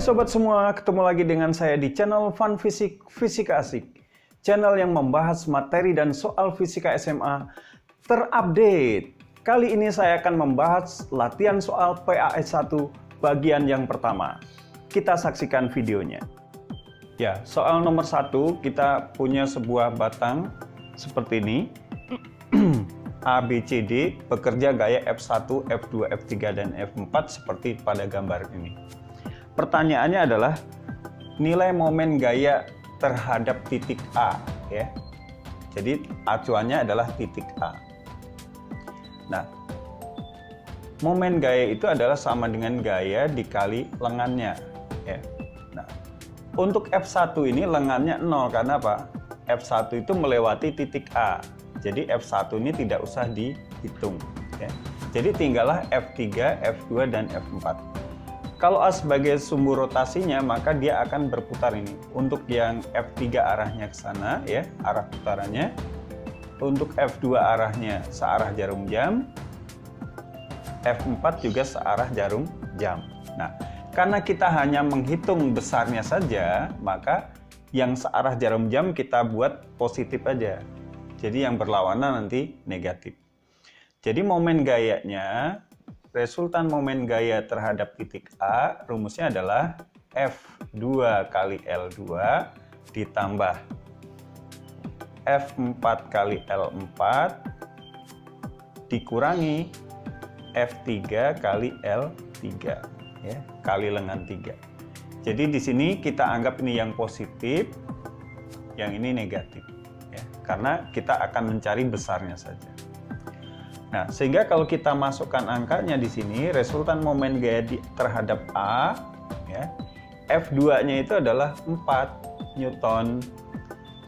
Hai sobat semua, ketemu lagi dengan saya di channel Fun Fisik Fisika Asik. Channel yang membahas materi dan soal fisika SMA terupdate. Kali ini saya akan membahas latihan soal PAS 1 bagian yang pertama. Kita saksikan videonya. Ya, soal nomor 1 kita punya sebuah batang seperti ini. A, B, C, D bekerja gaya F1, F2, F3, dan F4 seperti pada gambar ini. Pertanyaannya adalah nilai momen gaya terhadap titik A, ya. Jadi acuannya adalah titik A. Nah, momen gaya itu adalah sama dengan gaya dikali lengannya, ya. Nah, untuk F1 ini lengannya 0 karena apa? F1 itu melewati titik A. Jadi F1 ini tidak usah dihitung, ya. Jadi tinggallah F3, F2, dan F4. Kalau A sebagai sumbu rotasinya, maka dia akan berputar ini. Untuk yang F3 arahnya ke sana, ya, arah putarannya. Untuk F2 arahnya searah jarum jam. F4 juga searah jarum jam. Nah, karena kita hanya menghitung besarnya saja, maka yang searah jarum jam kita buat positif aja. Jadi yang berlawanan nanti negatif. Jadi momen gayanya, resultan momen gaya terhadap titik A, rumusnya adalah F2 kali L2 ditambah F4 kali L4 dikurangi F3 kali L3, ya, kali lengan 3. Jadi di sini kita anggap ini yang positif, yang ini negatif, ya, karena kita akan mencari besarnya saja. Nah, sehingga kalau kita masukkan angkanya di sini, resultan momen gaya terhadap A, ya, F2-nya itu adalah 4 Newton.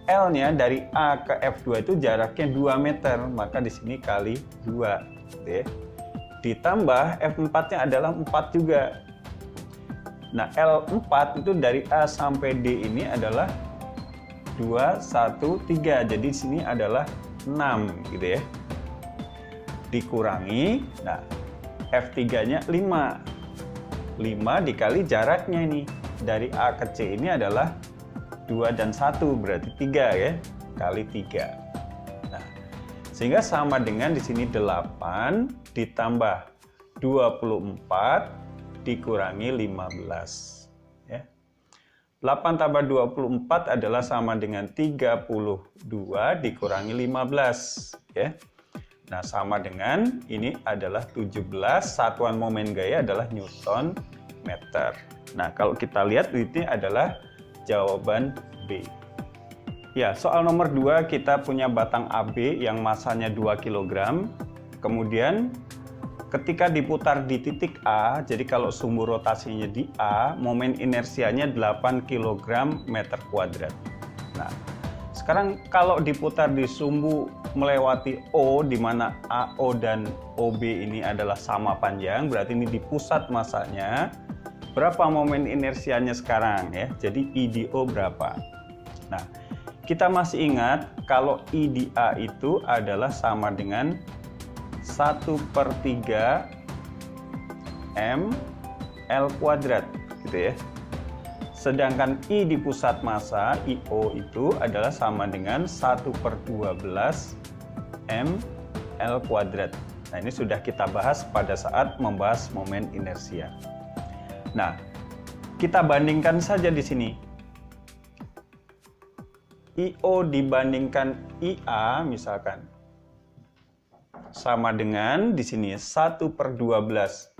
L-nya dari A ke F2 itu jaraknya 2 meter, maka di sini kali 2. Ya. Ditambah F4-nya adalah 4 juga. Nah, L4 itu dari A sampai D ini adalah 2, 1, 3. Jadi di sini adalah 6, gitu ya. Dikurangi, nah F3-nya 5. 5 dikali jaraknya ini. Dari A ke C ini adalah 2 dan 1, berarti 3 ya. Kali 3. Nah, sehingga sama dengan di sini 8 ditambah 24 dikurangi 15. Ya. 8 tambah 24 adalah sama dengan 32 dikurangi 15. Ya. Nah, sama dengan ini adalah 17, satuan momen gaya adalah Newton meter. Nah, kalau kita lihat ini adalah jawaban B. Ya, soal nomor 2 kita punya batang AB yang masanya 2 kg. Kemudian ketika diputar di titik A, jadi kalau sumbu rotasinya di A, momen inersianya 8 kg meter kuadrat. Nah, sekarang kalau diputar di sumbu melewati O, di mana AO dan OB ini adalah sama panjang, berarti ini di pusat masanya. Berapa momen inersianya sekarang, ya? Jadi I di O berapa? Nah, kita masih ingat kalau I di A itu adalah sama dengan 1/3 M L kuadrat, gitu ya. Sedangkan I di pusat massa, IO itu adalah sama dengan 1/12 M L kuadrat. Nah, ini sudah kita bahas pada saat membahas momen inersia. Nah, kita bandingkan saja di sini. IO dibandingkan IA misalkan. Sama dengan di sini 1/12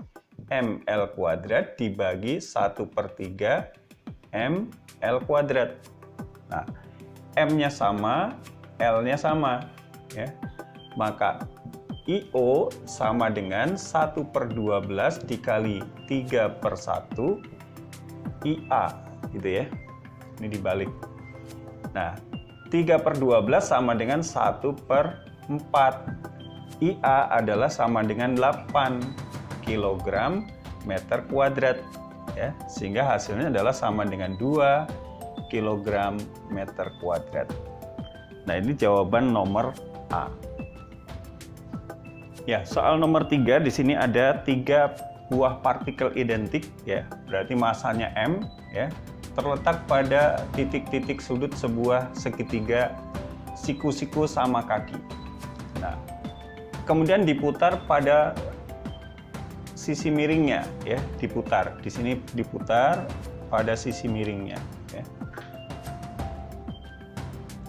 ML kuadrat dibagi 1/3 ML kuadrat. Nah, M-nya sama, L-nya sama, ya. Maka IO sama dengan 1/12 dikali 3/1 IA, gitu ya. Ini dibalik. Nah, 3/12 sama dengan 1/4. IA adalah sama dengan 8 kg meter kuadrat. Ya, sehingga hasilnya adalah sama dengan 2 kg meter kuadrat. Nah, ini jawaban nomor A. Ya, soal nomor 3 di sini ada 3 sebuah partikel identik, ya, berarti masanya M, ya, terletak pada titik-titik sudut sebuah segitiga siku-siku sama kaki. Nah, kemudian diputar pada sisi miringnya, ya, diputar. Di sini diputar pada sisi miringnya, ya.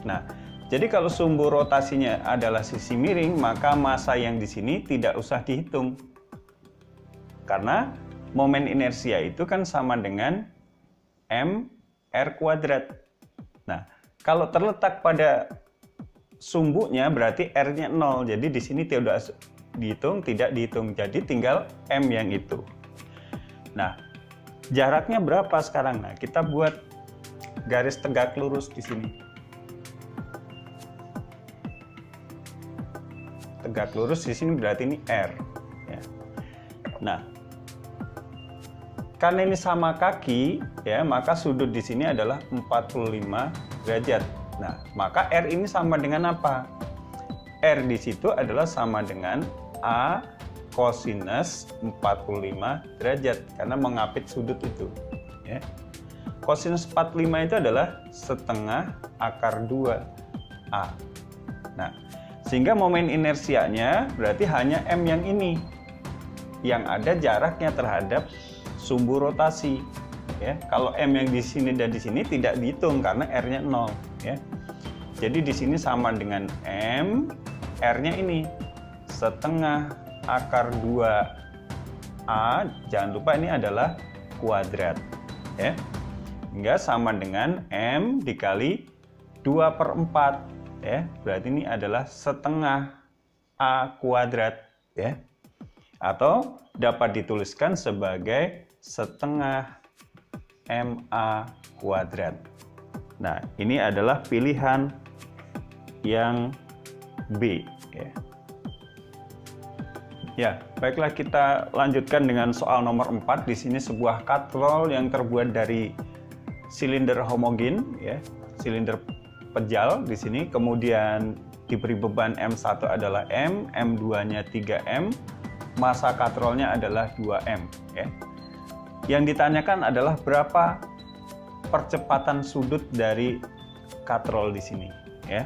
Nah, jadi kalau sumbu rotasinya adalah sisi miring, maka massa yang di sini tidak usah dihitung. Karena momen inersia itu kan sama dengan mR². Nah, kalau terletak pada sumbunya berarti R-nya 0. Jadi di sini tidak dihitung, jadi tinggal M yang itu. Nah, jaraknya berapa sekarang? Nah, kita buat garis tegak lurus di sini. Tegak lurus di sini berarti ini R, ya. Nah, karena ini sama kaki, ya, maka sudut di sini adalah 45 derajat. Nah, maka R ini sama dengan apa? R di situ adalah sama dengan A kosinus 45 derajat karena mengapit sudut itu, ya. Kosinus 45 itu adalah setengah akar 2A. Nah, sehingga momen inersianya berarti hanya M yang ini yang ada jaraknya terhadap sumbu rotasi, ya. Kalau M yang di sini dan di sini tidak dihitung karena R-nya 0, ya. Jadi di sini sama dengan M, R-nya ini setengah akar 2A, jangan lupa ini adalah kuadrat, ya. Hingga sama dengan M dikali 2/4, ya. Berarti ini adalah setengah A kuadrat, ya. Atau dapat dituliskan sebagai setengah MA kuadrat. Nah, ini adalah pilihan yang B, ya. Ya, baiklah, kita lanjutkan dengan soal nomor 4. Di sini sebuah katrol yang terbuat dari silinder homogen, ya, silinder pejal di sini, kemudian diberi beban M1 adalah M, M2-nya 3M, massa katrolnya adalah 2M, ya. Yang ditanyakan adalah berapa percepatan sudut dari katrol di sini, ya.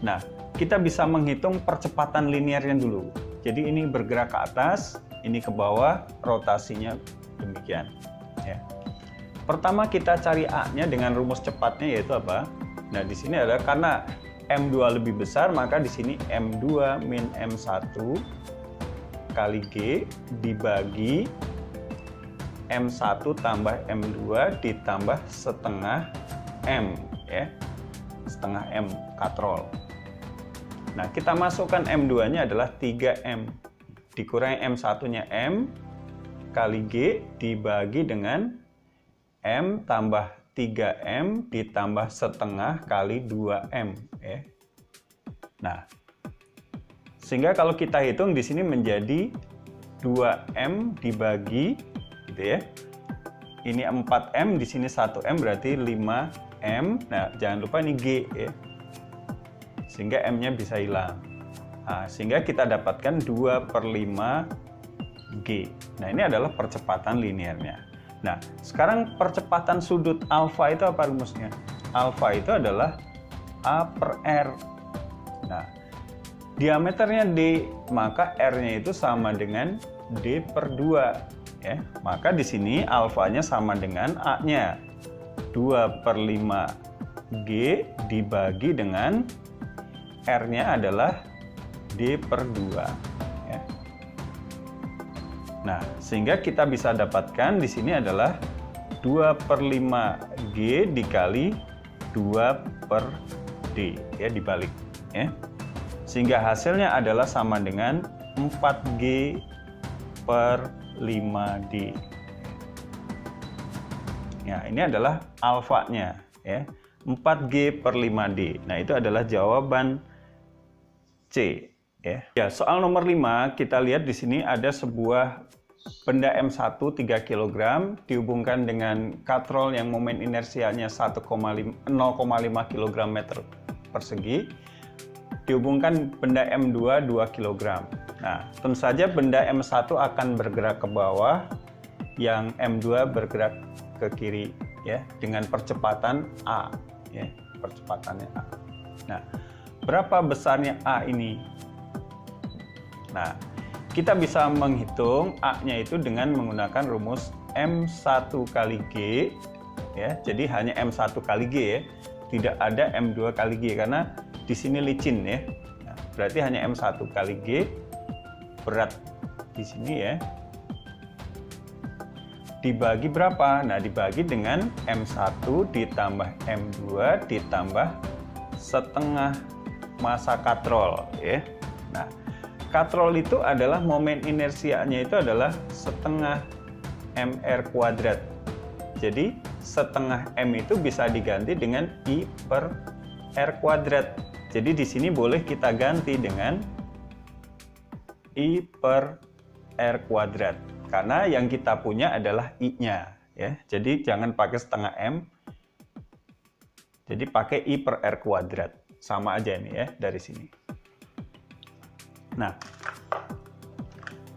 Nah, kita bisa menghitung percepatan linearnya dulu. Jadi ini bergerak ke atas, ini ke bawah, rotasinya demikian, ya. Pertama kita cari A-nya dengan rumus cepatnya, yaitu apa? Nah, di sini adalah karena M2 lebih besar, maka di sini M2 min M1 kali G dibagi M1 tambah M2 ditambah setengah M, ya. Setengah M katrol. Nah, kita masukkan M2-nya adalah 3M. Dikurangi M1-nya M kali G dibagi dengan M tambah 3M ditambah setengah kali 2M, ya. Nah, sehingga kalau kita hitung di sini menjadi 2M dibagi, gitu ya. Ini 4M, di sini 1M berarti 5M. Nah, jangan lupa ini G, ya. Sehingga M-nya bisa hilang. Nah, sehingga kita dapatkan 2/5 G. Nah, ini adalah percepatan linearnya. Nah, sekarang percepatan sudut alfa itu apa rumusnya? Alfa itu adalah A per R. Nah, diameternya D, maka R-nya itu sama dengan D per 2. Ya. Maka di sini alfanya sama dengan A-nya. 2/5 G dibagi dengan R-nya adalah D per 2. Ya. Nah, sehingga kita bisa dapatkan di sini adalah 2/5 G dikali 2 per D, ya, dibalik, ya. Sehingga hasilnya adalah sama dengan 4G per 5D. Ya, ini adalah alfanya, ya. 4G per 5D. Nah, itu adalah jawaban C, ya. Ya, soal nomor 5 kita lihat di sini ada sebuah benda M1 3 kg dihubungkan dengan katrol yang momen inersianya 0,5 kg meter persegi, dihubungkan benda M2 2 kg. Nah, tentu saja benda M1 akan bergerak ke bawah, yang M2 bergerak ke kiri ya dengan percepatan A ya, percepatannya A. Nah, berapa besarnya A ini? Nah, kita bisa menghitung A-nya itu dengan menggunakan rumus M1 kali G ya. Jadi hanya M1 kali G ya. Tidak ada M2 kali G karena di sini licin ya. Nah, berarti hanya M1 kali G berat di sini ya. Dibagi berapa? Nah, dibagi dengan M1 ditambah M2 ditambah setengah massa katrol ya. Nah, katrol itu adalah momen inersianya itu adalah setengah mr kuadrat. Jadi setengah m itu bisa diganti dengan I per r kuadrat. Jadi di sini boleh kita ganti dengan I per r kuadrat. Karena yang kita punya adalah I-nya ya. Jadi jangan pakai setengah m. Jadi pakai I per r kuadrat. Sama aja nih ya dari sini. Nah,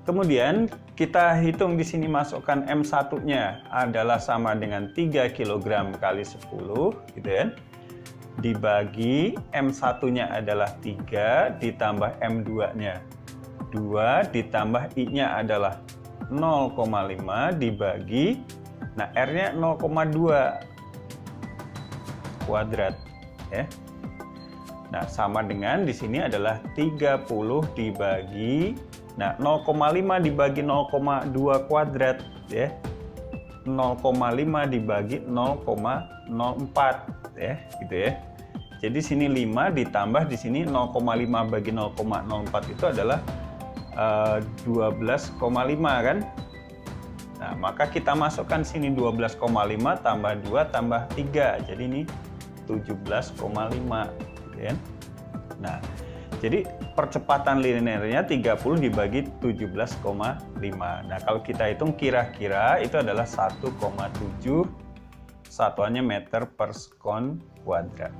kemudian kita hitung di sini masukkan M1-nya adalah sama dengan 3 kg kali 10 gitu ya. Dibagi M1-nya adalah 3 ditambah M2-nya 2 ditambah I-nya adalah 0,5 dibagi, nah R-nya 0,2 kuadrat ya. Nah, sama dengan di sini adalah 30 dibagi, nah 0,5 dibagi 0,2 kuadrat ya. 0,5 dibagi 0,04 ya, gitu ya. Jadi sini 5 ditambah di sini 0,5 bagi 0,04 itu adalah 12,5 kan. Nah, maka kita masukkan sini 12,5 tambah 2 tambah 3. Jadi ini 17,5 gitu ya. Nah, jadi percepatan linearnya 30 dibagi 17,5. Nah, kalau kita hitung kira-kira itu adalah 1,7 satuannya meter per sekon kuadrat.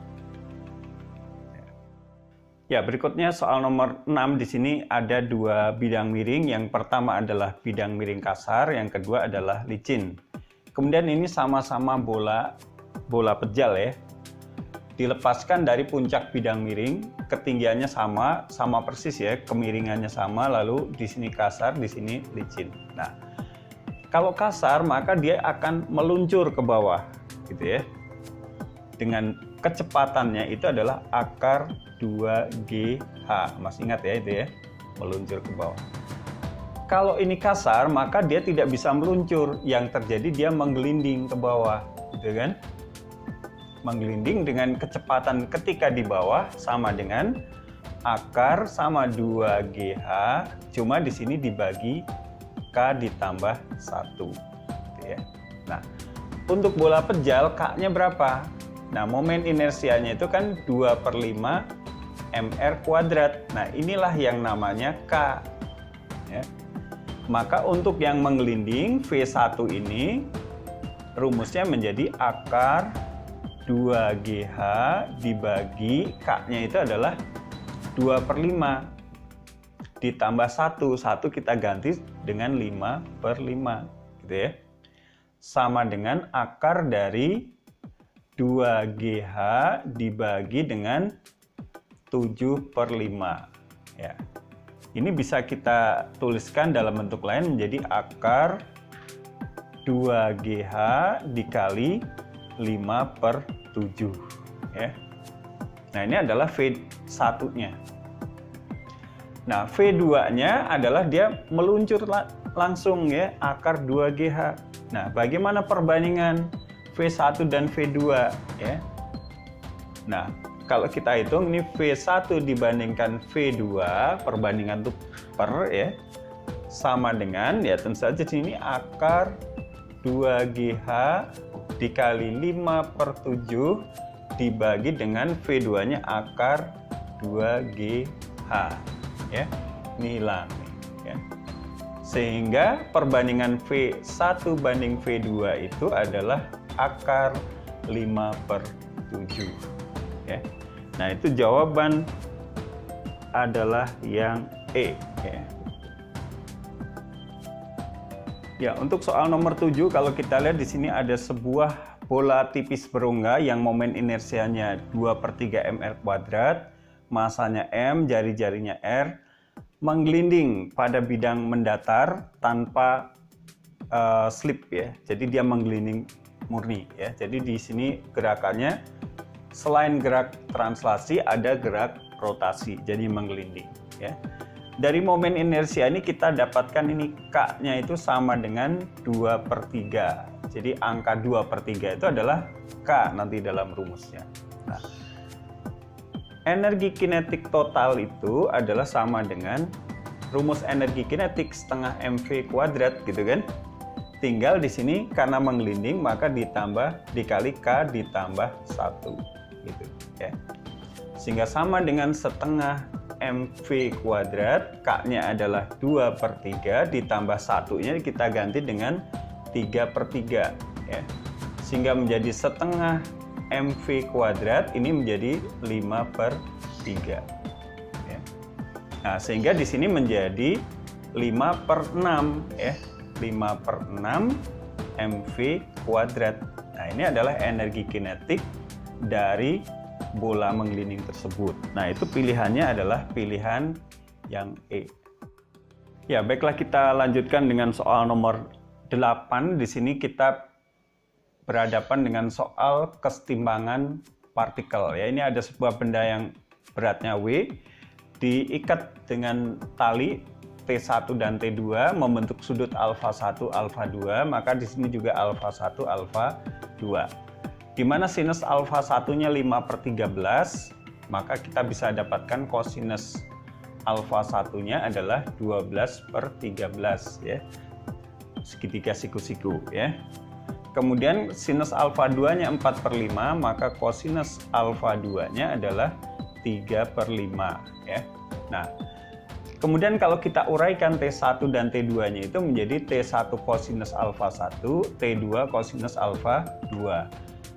Ya, berikutnya soal nomor 6 di sini ada dua bidang miring. Yang pertama adalah bidang miring kasar, yang kedua adalah licin. Kemudian ini sama-sama bola pejal ya. Dilepaskan dari puncak bidang miring, ketinggiannya sama persis ya, kemiringannya sama, lalu di sini kasar, di sini licin. Nah, kalau kasar maka dia akan meluncur ke bawah gitu ya. Dengan kecepatannya itu adalah akar 2GH. Masih ingat ya itu ya, meluncur ke bawah. Kalau ini kasar maka dia tidak bisa meluncur, yang terjadi dia menggelinding ke bawah gitu kan. Menggelinding dengan kecepatan ketika di bawah sama dengan akar sama 2GH, cuma di sini dibagi K ditambah 1 gitu ya. Nah, untuk bola pejal K-nya berapa? Nah, momen inersianya itu kan 2/5 mr kuadrat. Nah, inilah yang namanya K ya. Maka untuk yang menggelinding V1 ini rumusnya menjadi akar 2GH dibagi K-nya itu adalah 2/5 ditambah 1 kita ganti dengan 5/5 gitu ya. Sama dengan akar dari 2GH dibagi dengan 7/5 ya. Ini bisa kita tuliskan dalam bentuk lain menjadi akar 2GH dikali 5/7 ya. Nah, ini adalah V1-nya. Nah, V2-nya adalah dia meluncur langsung ya, akar 2GH. Nah, bagaimana perbandingan V1 dan V2 ya? Nah, kalau kita hitung ini V1 dibandingkan V2, perbandingan itu per ya, sama dengan ya tentu saja sini akar 2GH dikali 5/7 dibagi dengan V2-nya akar 2GH ya. Ini hilang nih ya. Sehingga perbandingan V1 banding V2 itu adalah akar 5/7 ya. Nah, itu jawaban adalah yang E ya. Ya, untuk soal nomor 7, kalau kita lihat di sini ada sebuah bola tipis berongga yang momen inersianya 2/3 mr², masanya m, jari-jarinya r, menggelinding pada bidang mendatar tanpa slip ya. Jadi dia menggelinding murni ya. Jadi di sini gerakannya selain gerak translasi ada gerak rotasi, jadi menggelinding ya. Dari momen inersia ini kita dapatkan ini K-nya itu sama dengan 2/3. Jadi angka 2/3 itu adalah K nanti dalam rumusnya. Nah, energi kinetik total itu adalah sama dengan rumus energi kinetik setengah mv² gitu kan. Tinggal di sini karena menggelinding maka dikali K ditambah 1 gitu ya. Sehingga sama dengan setengah mv², K-nya adalah 2/3 ditambah 1-nya kita ganti dengan 3/3 ya. Sehingga menjadi setengah mv² ini menjadi 5/3 ya. Nah, sehingga di sini menjadi 5/6 ya. 5/6 mv². Nah, ini adalah energi kinetik dari bola menggelinding tersebut. Nah, itu pilihannya adalah pilihan yang E. Ya, baiklah kita lanjutkan dengan soal nomor 8. Di sini kita berhadapan dengan soal kesetimbangan partikel. Ya, ini ada sebuah benda yang beratnya W diikat dengan tali T1 dan T2 membentuk sudut alfa 1, alfa 2, maka di sini juga alfa 1, alfa 2. Di mana sinus alfa 1-nya 5/13, maka kita bisa dapatkan kosinus alfa 1-nya adalah 12/13 ya. Segitiga siku-siku ya. Kemudian sinus alfa 2-nya 4/5, maka kosinus alfa 2-nya adalah 3/5 ya. Nah, kemudian kalau kita uraikan T1 dan T2-nya itu menjadi T1 kosinus alfa 1, T2 kosinus alfa 2.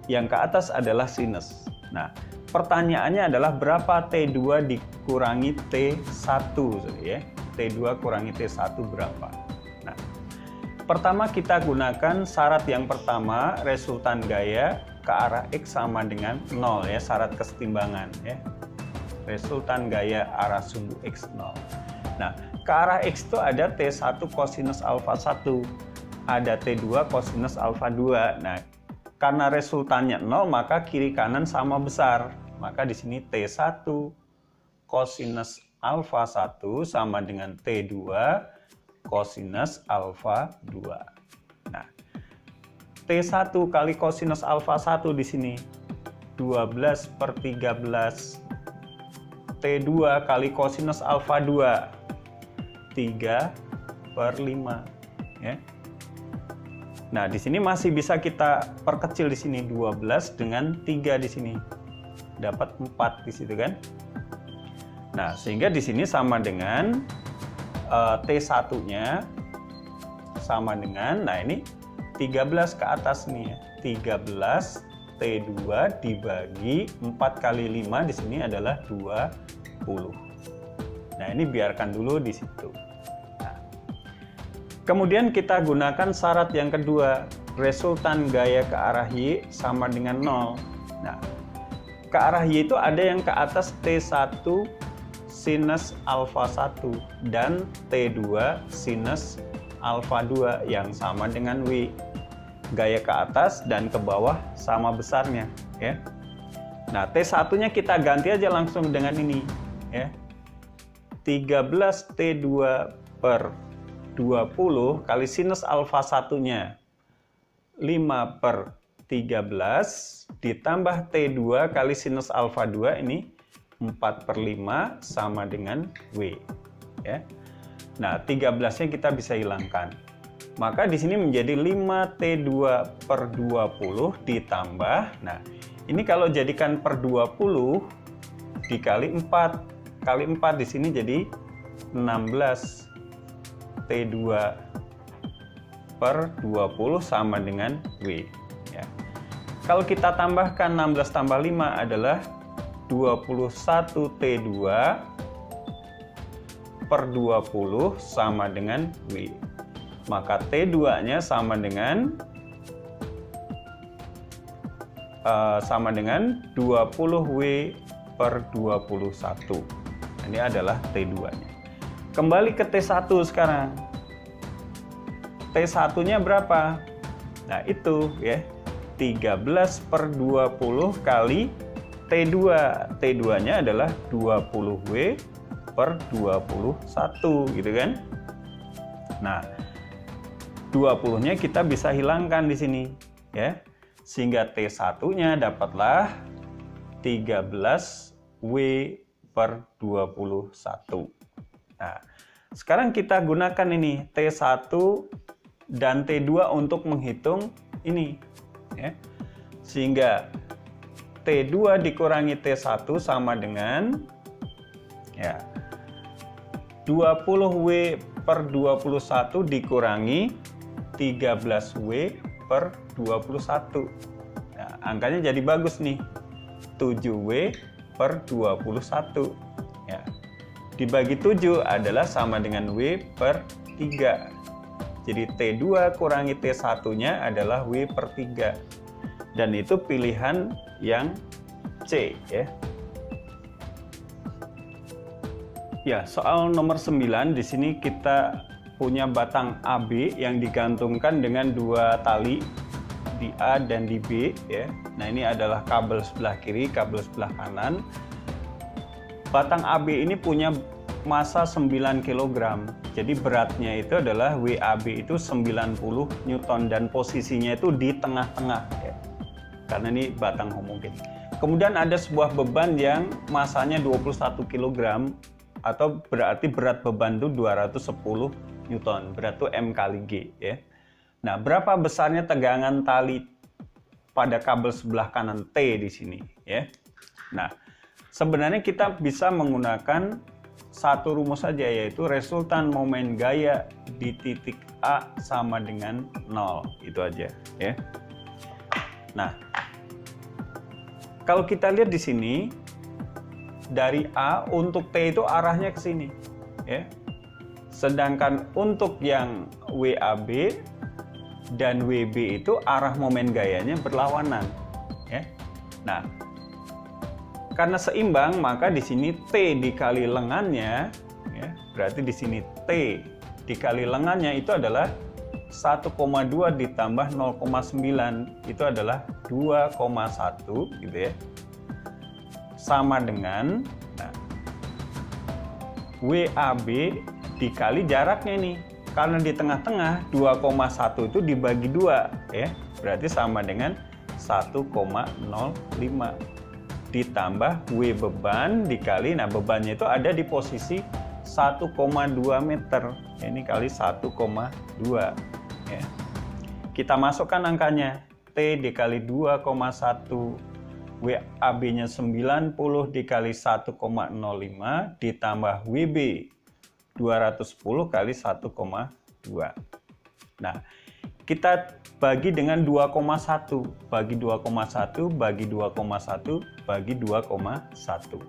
Yang ke atas adalah sinus. Nah, pertanyaannya adalah berapa T2 dikurangi T1 ya. T2 kurangi T1 berapa? Nah, pertama kita gunakan syarat yang pertama, resultan gaya ke arah X sama dengan 0 ya, syarat kesetimbangan ya. Resultan gaya arah sumbu X 0. Nah, ke arah X itu ada T1 kosinus alfa 1, ada T2 kosinus alfa 2. Nah, karena resultannya 0, maka kiri kanan sama besar. Maka di sini T1 kosinus alfa 1 sama dengan T2 kosinus alfa 2. Nah, T1 kali kosinus alfa 1 di sini 12/13. T2 kali kosinus alfa 2 3/5 ya. Nah, di sini masih bisa kita perkecil di sini 12 dengan 3 di sini. Dapat 4 di situ kan? Nah, sehingga di sini sama dengan T1-nya sama dengan, nah ini 13 ke atas nih ya. 13 T2 dibagi 4 kali 5 di sini adalah 20. Nah, ini biarkan dulu di situ. Kemudian kita gunakan syarat yang kedua, resultan gaya ke arah Y sama dengan 0. Nah, ke arah Y itu ada yang ke atas T1 sinus alfa 1 dan T2 sinus alfa 2 yang sama dengan W. Gaya ke atas dan ke bawah sama besarnya ya. Nah, T1-nya kita ganti aja langsung dengan ini ya. 13 T2 per 20 kali sinus alfa 1-nya 5/13 ditambah T2 kali sinus alfa 2 ini 4/5 sama dengan W ya. Nah, 13-nya kita bisa hilangkan. Maka di sini menjadi 5T2 per 20 ditambah. Nah, ini kalau jadikan per 20 dikali 4. Kali 4 di sini jadi 16 T2 per 20 sama dengan W ya. Kalau kita tambahkan 16 tambah 5 adalah 21 T2 per 20 sama dengan W. maka T2-nya sama dengan 20W per 21. Ini adalah T2-nya. Kembali ke T1 sekarang. T1-nya berapa? Nah, itu ya. 13 per 20 kali T2. T2-nya adalah 20W per 21, gitu kan? Nah, 20-nya kita bisa hilangkan di sini, ya. Sehingga T1-nya dapatlah 13W per 21. Nah, sekarang kita gunakan ini T1 dan T2 untuk menghitung ini, ya. Sehingga T2 dikurangi T1 sama dengan ya 20W per 21 dikurangi 13W per 21. Nah, angkanya jadi bagus nih. 7W per 21. Ya. Dibagi 7 adalah sama dengan W per 3. Jadi T2 kurangi T1-nya adalah W per 3. Dan itu pilihan yang C, ya. Ya, soal nomor 9 di sini kita punya batang AB yang digantungkan dengan dua tali di A dan di B, ya. Nah, ini adalah kabel sebelah kiri, kabel sebelah kanan. Batang AB ini punya massa 9 kg. Jadi beratnya itu adalah WAB itu 90 Newton dan posisinya itu di tengah-tengah, ya. Karena ini batang homogen. Kemudian ada sebuah beban yang massanya 21 kg atau berarti berat beban itu 210 Newton. Berat itu M kali G, ya. Nah, berapa besarnya tegangan tali pada kabel sebelah kanan T di sini, ya. Nah, sebenarnya kita bisa menggunakan satu rumus saja, yaitu resultan momen gaya di titik A sama dengan 0. Itu aja, ya. Nah, kalau kita lihat di sini dari A untuk T itu arahnya ke sini, ya. Sedangkan untuk yang WAB dan WB itu arah momen gayanya berlawanan, ya. Nah, karena seimbang maka di sini T dikali lengannya, ya, berarti di sini T dikali lengannya itu adalah 1,2 ditambah 0,9 itu adalah 2,1, gitu ya. Sama dengan WAB dikali jaraknya nih. Karena di tengah-tengah 2,1 itu dibagi 2, ya. Berarti sama dengan 1,05 ditambah W beban dikali, nah bebannya itu ada di posisi 1,2 meter. Ini kali 1,2, ya. Kita masukkan angkanya. T dikali 2,1, WAB-nya 90 dikali 1,05 ditambah WB 210 kali 1,2. Nah, kita bagi dengan 2,1. Bagi 2,1, bagi 2,1, bagi 2,1.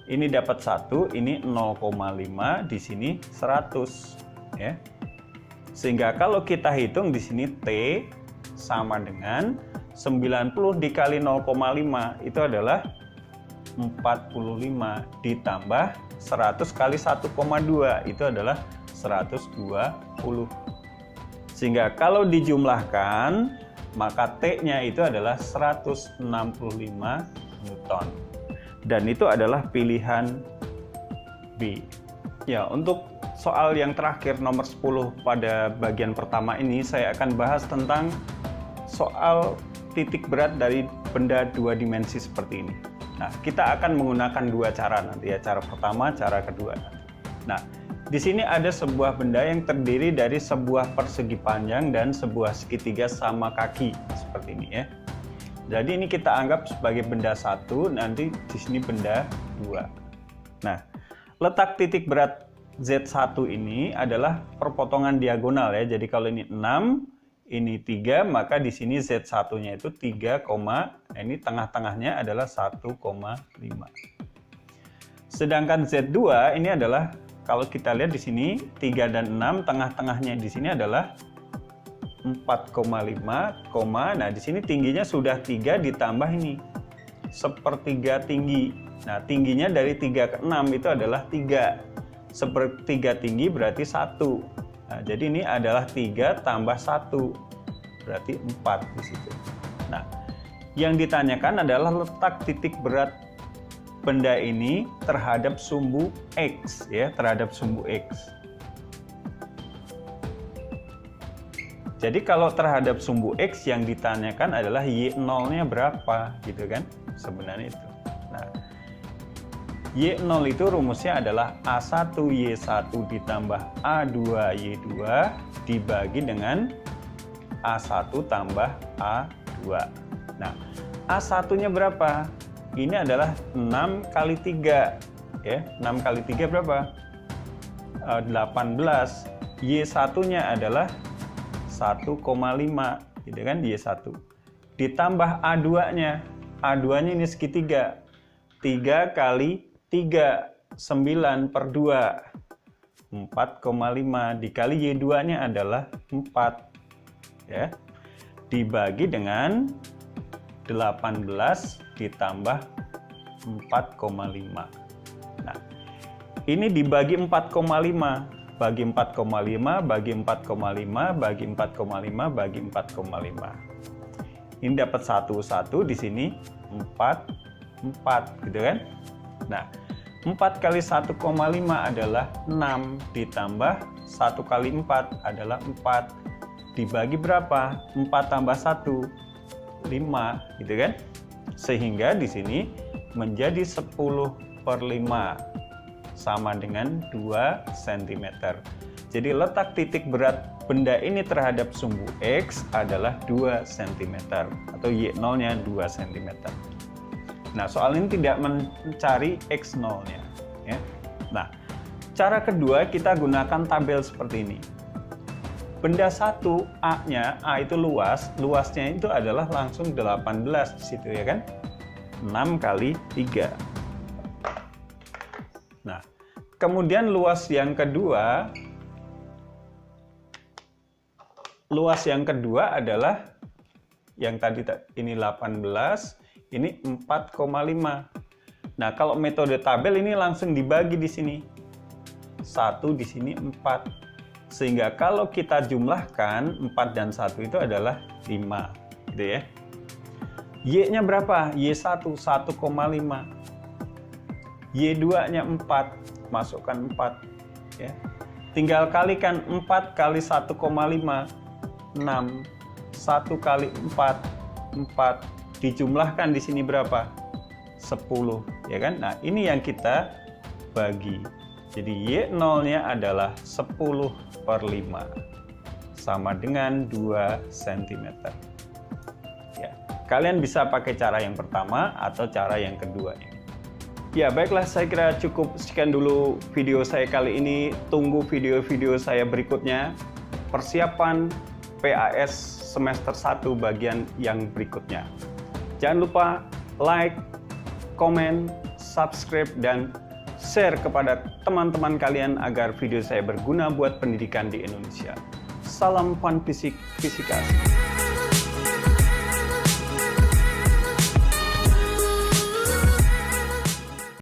Ini dapat 1, ini 0,5, di sini 100, ya. Sehingga kalau kita hitung di sini T sama dengan 90 dikali 0,5 itu adalah 45 ditambah 100 kali 1,2 itu adalah 120. Sehingga kalau dijumlahkan maka T-nya itu adalah 165 Newton. Dan itu adalah pilihan B. Ya, untuk soal yang terakhir nomor 10 pada bagian pertama ini saya akan bahas tentang soal titik berat dari benda dua dimensi seperti ini. Nah, kita akan menggunakan dua cara nanti, ya. Cara pertama, cara kedua. Nah, di sini ada sebuah benda yang terdiri dari sebuah persegi panjang dan sebuah segitiga sama kaki seperti ini, ya. Jadi ini kita anggap sebagai benda satu, nanti di sini benda dua. Nah, letak titik berat Z1 ini adalah perpotongan diagonal, ya. Jadi kalau ini 6, ini 3, maka di sini Z1-nya itu 3, ini tengah-tengahnya adalah 1,5. Sedangkan Z2 ini adalah kalau kita lihat di sini 3 dan 6, tengah-tengahnya di sini adalah 4,5, nah di sini tingginya sudah 3 ditambah ini sepertiga tinggi. Nah, tingginya dari 3 ke 6 itu adalah 3. Sepertiga tinggi berarti 1. Nah, jadi ini adalah 3 tambah 1 berarti 4 di situ. Nah, yang ditanyakan adalah letak titik berat benda ini terhadap sumbu X, ya, terhadap sumbu X. Jadi kalau terhadap sumbu X yang ditanyakan adalah Y0-nya berapa, gitu kan? Sebenarnya itu. Nah, Y0 itu rumusnya adalah A1Y1 ditambah A2Y2 dibagi dengan A1 tambah A2. Nah, A1-nya berapa? Ini adalah 6 kali 3. Ya, 6 kali 3 berapa? 18. Y1-nya adalah 1,5, gitu kan, Y1. Ditambah A2-nya. A2-nya ini segitiga. 3 kali 3, 9 per 2. 4,5 dikali Y2-nya adalah 4. Ya. Dibagi dengan 18 ditambah 4,5. Nah, ini dibagi 4,5. Bagi 4,5, bagi 4,5, bagi 4,5, bagi 4,5. Ini dapat 1 di sini 4 gitu kan. Nah, 4 kali 1,5 adalah 6 ditambah 1 kali 4 adalah 4. Dibagi berapa? 4 tambah 1 5 gitu kan. Sehingga di sini menjadi 10/5 sama dengan 2 cm. Jadi letak titik berat benda ini terhadap sumbu X adalah 2 cm atau Y0-nya 2 cm. Nah, soal ini tidak mencari X0-nya. Ya. Nah, cara kedua kita gunakan tabel seperti ini. Benda 1 A-nya, A itu luas, luasnya itu adalah langsung 18 di situ ya kan? 6 kali 3. Nah, kemudian luas yang kedua adalah yang tadi ini 18, ini 4,5. Nah, kalau metode tabel ini langsung dibagi di sini. 1 di sini 4. Sehingga kalau kita jumlahkan 4 dan 1 itu adalah 5, gitu ya. Y-nya berapa? Y1 1,5. Y2-nya 4, masukkan 4 ya. Tinggal kalikan 4 kali 1,5 6. 1 kali 4 4. Dijumlahkan di sini berapa? 10 ya kan? Nah, ini yang kita bagi. Jadi Y0-nya adalah 10/5 sama dengan 2 cm. Ya, kalian bisa pakai cara yang pertama atau cara yang kedua ini. Ya, baiklah, saya kira cukup sekian dulu video saya kali ini. Tunggu video-video saya berikutnya. Persiapan PAS semester 1 bagian yang berikutnya. Jangan lupa like, komen, subscribe, dan share kepada teman-teman kalian agar video saya berguna buat pendidikan di Indonesia. Salam fun fisika.